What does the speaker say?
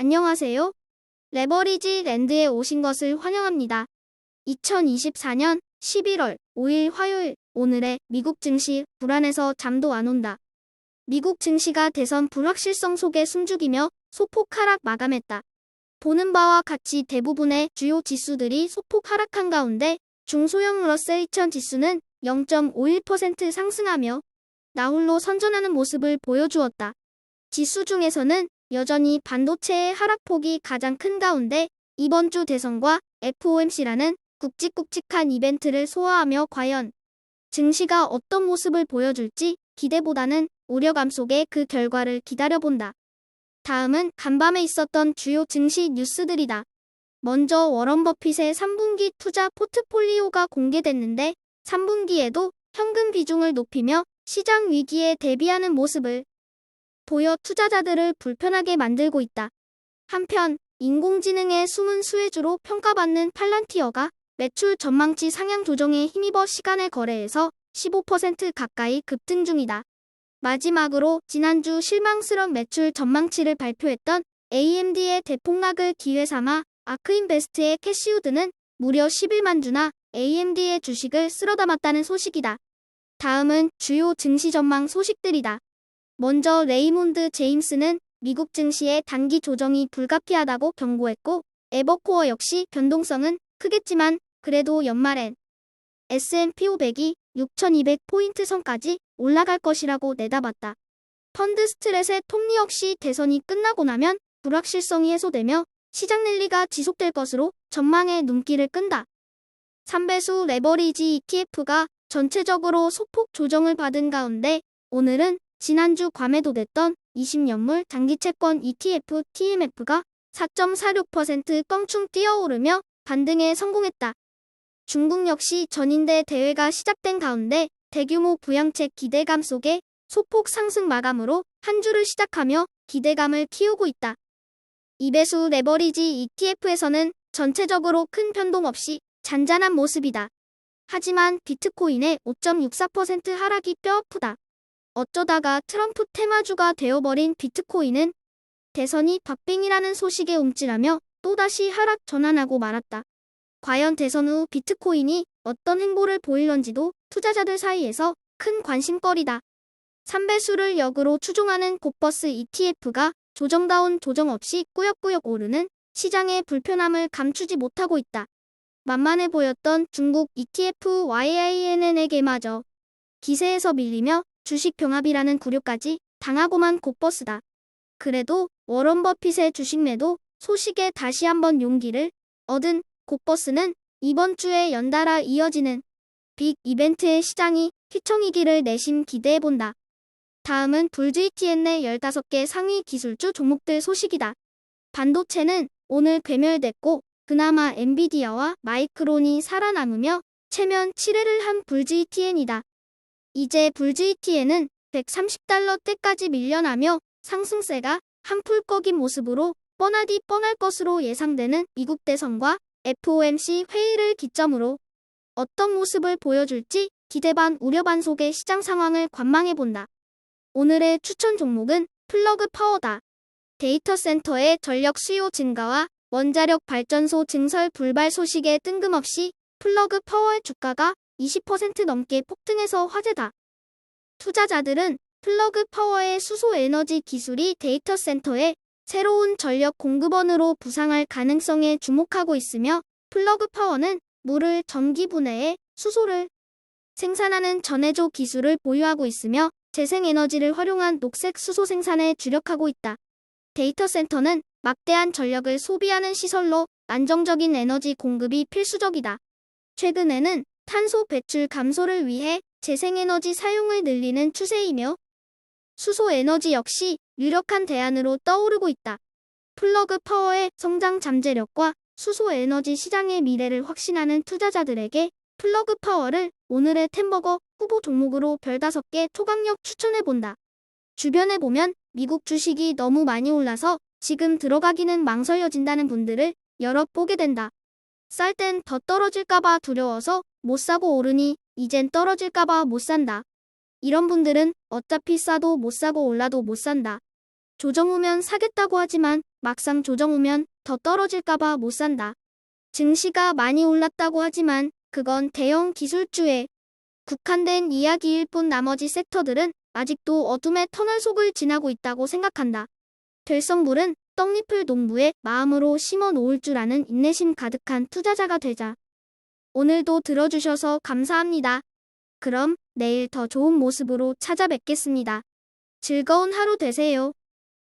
안녕하세요. 레버리지 랜드에 오신 것을 환영합니다. 2024년 11월 5일 화요일, 오늘의 미국 증시 불안해서 잠도 안 온다. 미국 증시가 대선 불확실성 속에 숨죽이며 소폭 하락 마감했다. 보는 바와 같이 대부분의 주요 지수들이 소폭 하락한 가운데 중소형 러셀 2000 지수는 0.51% 상승하며 나홀로 선전하는 모습을 보여주었다. 지수 중에서는 여전히 반도체의 하락폭이 가장 큰 가운데 이번 주 대선과 FOMC라는 굵직굵직한 이벤트를 소화하며 과연 증시가 어떤 모습을 보여줄지 기대보다는 우려감 속에 그 결과를 기다려본다. 다음은 간밤에 있었던 주요 증시 뉴스들이다. 먼저 워런 버핏의 3분기 투자 포트폴리오가 공개됐는데 3분기에도 현금 비중을 높이며 시장 위기에 대비하는 모습을 보여 투자자들을 불편하게 만들고 있다. 한편 인공지능의 숨은 수혜주로 평가받는 팔란티어가 매출 전망치 상향 조정에 힘입어 시간의 거래에서 15% 가까이 급등 중이다. 마지막으로 지난주 실망스러운 매출 전망치를 발표했던 AMD의 대폭락을 기회삼아 아크인베스트의 캐시우드는 무려 11만 주나 AMD의 주식을 쓸어담았다는 소식이다. 다음은 주요 증시 전망 소식들이다. 먼저 레이몬드 제임스는 미국 증시의 단기 조정이 불가피하다고 경고했고 에버코어 역시 변동성은 크겠지만 그래도 연말엔 S&P 500이 6,200포인트 선까지 올라갈 것이라고 내다봤다. 펀드 스트레스의 톱니 역시 대선이 끝나고 나면 불확실성이 해소되며 시장 랠리가 지속될 것으로 전망에 눈길을 끈다. 3배수 레버리지 ETF가 전체적으로 소폭 조정을 받은 가운데 오늘은 지난주 괌에도 냈던 20년물 장기채권 ETF TMF가 4.46% 껑충 뛰어오르며 반등에 성공했다. 중국 역시 전인대 대회가 시작된 가운데 대규모 부양책 기대감 속에 소폭 상승 마감으로 한 주를 시작하며 기대감을 키우고 있다. 2배수 레버리지 ETF에서는 전체적으로 큰 변동 없이 잔잔한 모습이다. 하지만 비트코인의 5.64% 하락이 뼈아프다. 어쩌다가 트럼프 테마주가 되어버린 비트코인은 대선이 박빙이라는 소식에 움찔하며 또다시 하락 전환하고 말았다. 과연 대선 후 비트코인이 어떤 행보를 보일런지도 투자자들 사이에서 큰 관심거리다. 3배수를 역으로 추종하는 고버스 ETF가 조정다운 조정 없이 꾸역꾸역 오르는 시장의 불편함을 감추지 못하고 있다. 만만해 보였던 중국 ETF YINN에게마저 기세에서 밀리며 주식 병합이라는 구류까지 당하고만 고버스다. 그래도 워런 버핏의 주식 매도 소식에 다시 한번 용기를 얻은 고버스는 이번 주에 연달아 이어지는 빅 이벤트의 시장이 휘청이기를 내심 기대해본다. 다음은 불주이티엔의 15개 상위 기술주 종목들 소식이다. 반도체는 오늘 괴멸됐고 그나마 엔비디아와 마이크론이 살아남으며 체면 7회를 한 불주이티엔이다. 이제 불주이티엔은 130달러대까지 밀려나며 상승세가 한풀 꺾인 모습으로 뻔하디 뻔할 것으로 예상되는 미국 대선과 FOMC 회의를 기점으로 어떤 모습을 보여줄지 기대 반 우려 반 속의 시장 상황을 관망해본다. 오늘의 추천 종목은 플러그 파워다. 데이터 센터의 전력 수요 증가와 원자력 발전소 증설 불발 소식에 뜬금없이 플러그 파워의 주가가 20% 넘게 폭등해서 화제다. 투자자들은 플러그 파워의 수소 에너지 기술이 데이터 센터의 새로운 전력 공급원으로 부상할 가능성에 주목하고 있으며 플러그 파워는 물을 전기 분해해 수소를 생산하는 전해조 기술을 보유하고 있으며 재생에너지를 활용한 녹색 수소 생산에 주력하고 있다. 데이터 센터는 막대한 전력을 소비하는 시설로 안정적인 에너지 공급이 필수적이다. 최근에는 탄소 배출 감소를 위해 재생에너지 사용을 늘리는 추세이며 수소 에너지 역시 유력한 대안으로 떠오르고 있다. 플러그 파워의 성장 잠재력과 수소 에너지 시장의 미래를 확신하는 투자자들에게 플러그 파워를 오늘의 템버거 후보 종목으로 별 5개 초강력 추천해본다. 주변에 보면 미국 주식이 너무 많이 올라서 지금 들어가기는 망설여진다는 분들을 여럿 보게 된다. 쌀 땐 더 떨어질까봐 두려워서 못 사고 오르니 이젠 떨어질까봐 못 산다. 이런 분들은 어차피 싸도 못 사고 올라도 못 산다. 조정 후면 사겠다고 하지만 막상 조정 오면 더 떨어질까봐 못 산다. 증시가 많이 올랐다고 하지만 그건 대형 기술주에 국한된 이야기일 뿐 나머지 섹터들은 아직도 어둠의 터널 속을 지나고 있다고 생각한다. 될성물은 떡잎을 농부의 마음으로 심어 놓을 줄 아는 인내심 가득한 투자자가 되자. 오늘도 들어주셔서 감사합니다. 그럼 내일 더 좋은 모습으로 찾아뵙겠습니다. 즐거운 하루 되세요.